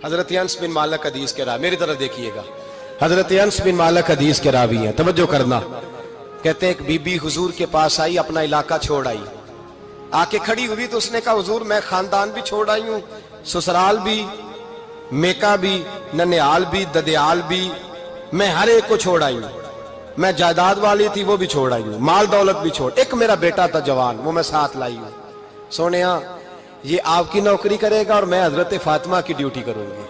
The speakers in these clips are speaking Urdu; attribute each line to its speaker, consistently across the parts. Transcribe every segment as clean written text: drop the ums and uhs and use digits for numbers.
Speaker 1: حضرت انس بن مالک حدیث کے راوی، میری طرف دیکھیے گا، حضرت انس بن مالک حدیث کے راوی ہیں، توجہ کرنا۔ کہتے ہیں ایک بی بی حضور کے پاس آئی، اپنا علاقہ چھوڑ آئی، آ کے کھڑی ہوئی تو اس نے کہا حضور میں خاندان بھی چھوڑ آئی ہوں، سسرال بھی، میکا بھی، ننیال بھی، ددیال بھی، میں ہر ایک کو چھوڑ آئی ہوں، میں جائیداد والی تھی وہ بھی چھوڑ آئی ہوں، مال دولت بھی چھوڑ، ایک میرا بیٹا تھا جوان وہ میں ساتھ لائی ہوں۔ سونیا یہ آپ کی نوکری کرے گا اور میں حضرت فاطمہ کی ڈیوٹی کروں گی،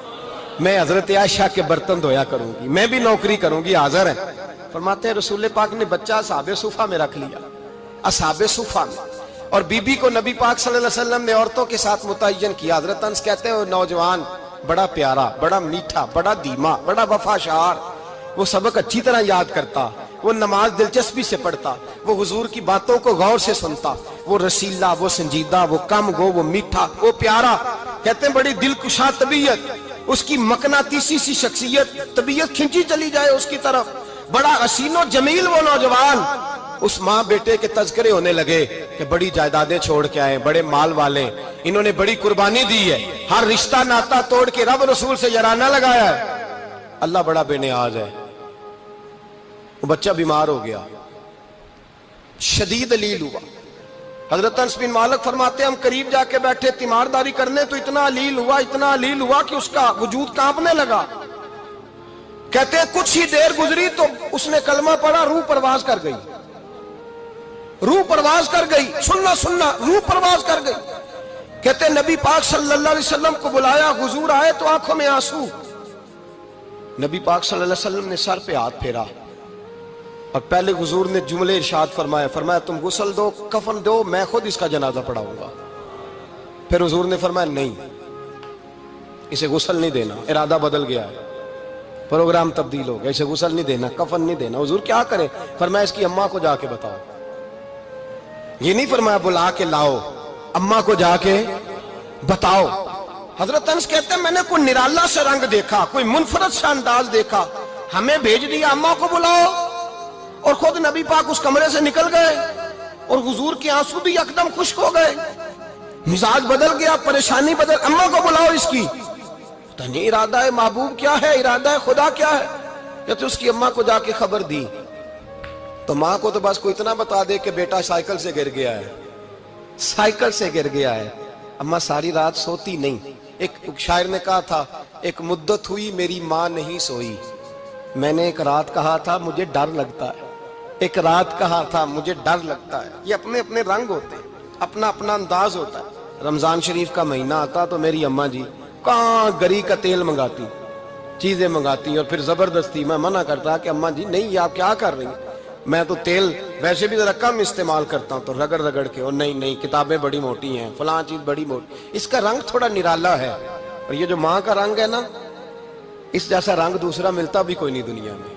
Speaker 1: میں حضرت عائشہ کے برتن دھویا کروں گی، میں بھی نوکری کروں گی، حاضر ہے۔ فرماتے ہیں رسول پاک نے بچہ اصحاب صفہ میں رکھ لیا، اصحاب صفہ میں، اور بی بی کو نبی پاک صلی اللہ علیہ وسلم نے عورتوں کے ساتھ متعین کیا۔ حضرت انس کہتے ہیں وہ نوجوان بڑا پیارا، بڑا میٹھا، بڑا دھیما، بڑا وفاشار، وہ سبق اچھی طرح یاد کرتا، وہ نماز دلچسپی سے پڑھتا، وہ حضور کی باتوں کو غور سے سنتا، وہ رسیلا، وہ سنجیدہ، وہ کم گو، وہ میٹھا، وہ پیارا۔ کہتے ہیں بڑی دلکشا طبیعت، اس کی مقناطیسی سی شخصیت، طبیعت کھنچی چلی جائے اس کی طرف، بڑا حسین و جمیل وہ نوجوان۔ اس ماں بیٹے کے تذکرے ہونے لگے کہ بڑی جائیدادیں چھوڑ کے آئے، بڑے مال والے، انہوں نے بڑی قربانی دی ہے، ہر رشتہ ناتا توڑ کے رب رسول سے یارانہ لگایا ہے، اللہ بڑا بے نیاز ہے۔ وہ بچہ بیمار ہو گیا، شدید علیل ہوا۔ حضرت انس بن مالک فرماتے ہیں ہم قریب جا کے بیٹھے تیمارداری کرنے تو اتنا علیل ہوا کہ اس کا وجود کانپنے لگا۔ کہتے ہیں کچھ ہی دیر گزری تو اس نے کلمہ پڑھا، روح پرواز کر گئی، روح پرواز کر گئی، سننا روح پرواز کر گئی۔ کہتے ہیں نبی پاک صلی اللہ علیہ وسلم کو بلایا، حضور آئے تو آنکھوں میں آنسو۔ نبی پاک صلی اللہ علیہ وسلم نے سر پہ ہاتھ پھیرا اور پہلے حضور نے جملے ارشاد فرمایا تم غسل دو، کفن دو، میں خود اس کا جنازہ پڑھاؤں گا۔ پھر حضور نے فرمایا نہیں، اسے غسل نہیں دینا، ارادہ بدل گیا ہے، پروگرام تبدیل ہو گیا، اسے غسل نہیں دینا، کفن نہیں دینا۔ حضور کیا کرے؟ فرمایا اس کی اماں کو جا کے بتاؤ۔ یہ نہیں فرمایا بلا کے لاؤ، اماں کو جا کے بتاؤ۔ حضرت انس کہتے ہیں میں نے کوئی نرالا سے رنگ دیکھا، کوئی منفرد سا انداز دیکھا، ہمیں بھیج دیا اماں کو بلاؤ، اور خود نبی پاک اس کمرے سے نکل گئے اور حضور کے آنسو بھی یکدم خشک ہو گئے، مزاج بدل گیا، پریشانی بدل، اماں کو بلاؤ اس کی۔ پتہ نہیں ارادہ ہے محبوب کیا ہے، ارادہ ہے خدا کیا ہے۔ کہتے اس کی اماں کو جا کے خبر دی تو ماں کو تو بس کوئی اتنا بتا دے کہ بیٹا سائیکل سے گر گیا ہے، سائیکل سے گر گیا ہے۔ اماں ساری رات سوتی نہیں۔ ایک شاعر نے کہا تھا ایک مدت ہوئی میری ماں نہیں سوئی، میں نے ایک رات کہا تھا مجھے ڈر لگتا ہے، ایک رات کہا تھا مجھے ڈر لگتا ہے۔ یہ اپنے اپنے رنگ ہوتے ہیں، اپنا اپنا انداز ہوتا ہے۔ رمضان شریف کا مہینہ آتا تو میری اماں جی کہاں گری کا تیل منگاتی، چیزیں منگاتی، اور پھر زبردستی میں منع کرتا کہ اماں جی نہیں، یہ آپ کیا کر رہی ہیں، میں تو تیل ویسے بھی ذرا کم استعمال کرتا ہوں، تو رگڑ رگڑ کے، اور نہیں کتابیں بڑی موٹی ہیں، فلاں چیز بڑی موٹی، اس کا رنگ تھوڑا نرالا ہے۔ اور یہ جو ماں کا رنگ ہے نا، اس جیسا رنگ دوسرا ملتا بھی کوئی نہیں دنیا میں۔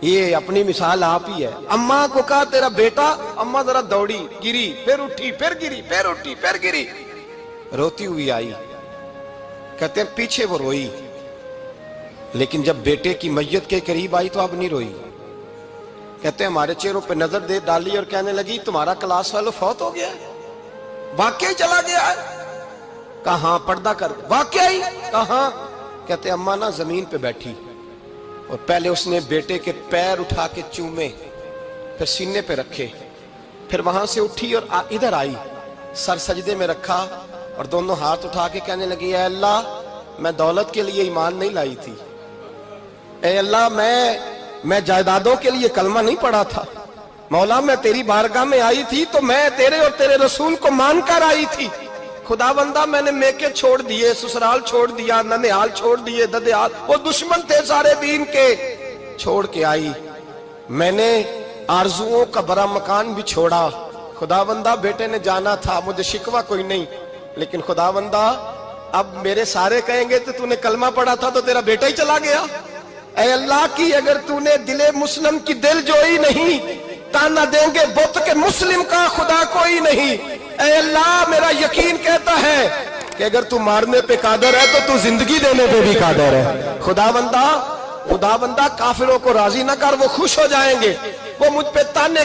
Speaker 1: یہ اپنی مثال آپ ہی ہے۔ اماں کو کہا تیرا بیٹا، اماں ذرا دوڑی، گری، پھر اٹھی، پھر گری، پھر اٹھی، پھر گری، روتی ہوئی آئی۔ کہتے ہیں پیچھے وہ روئی، لیکن جب بیٹے کی میت کے قریب آئی تو اب نہیں روئی۔ کہتے ہیں ہمارے چہروں پہ نظر دے ڈالی اور کہنے لگی تمہارا کلاس فیلو فوت ہو گیا ہے، واقعی چلا گیا ہے؟ کہاں پردہ کر، واقعی کہاں؟ کہتے ہیں اماں نا زمین پہ بیٹھی اور پہلے اس نے بیٹے کے پیر اٹھا کے چومے، پھر سینے پہ رکھے، پھر وہاں سے اٹھی اور ادھر آئی، سر سجدے میں رکھا اور دونوں ہاتھ اٹھا کے کہنے لگی اے اللہ میں دولت کے لیے ایمان نہیں لائی تھی، اے اللہ میں جائیدادوں کے لیے کلمہ نہیں پڑھا تھا، مولا میں تیری بارگاہ میں آئی تھی تو میں تیرے اور تیرے رسول کو مان کر آئی تھی، خدا بندہ میں نے میکے چھوڑ دیے، سسرال چھوڑ دیا، ننیال چھوڑ دیے، ددیال، وہ دشمن تھے سارے دین کے، چھوڑ کے آئی، میں نے آرزوؤں کا بڑا مکان بھی چھوڑا، خدا بندہ بیٹے نے جانا تھا، مجھے شکوہ کوئی نہیں، لیکن خدا بندہ اب میرے سارے کہیں گے تو نے کلمہ پڑھا تھا تو تیرا بیٹا ہی چلا گیا، اے اللہ کی اگر نے دل مسلم کی دل جوئی نہیں، تانا دیں گے بت کے مسلم کا خدا کوئی نہیں، اے اللہ میرا یقین کہتا ہے کہ اگر تو مارنے پہ قادر ہے تو زندگی دینے پہ بھی قادر ہے، خدا بندہ کافروں کو راضی نہ کر، وہ خوش ہو جائیں گے، وہ مجھ پہ تانے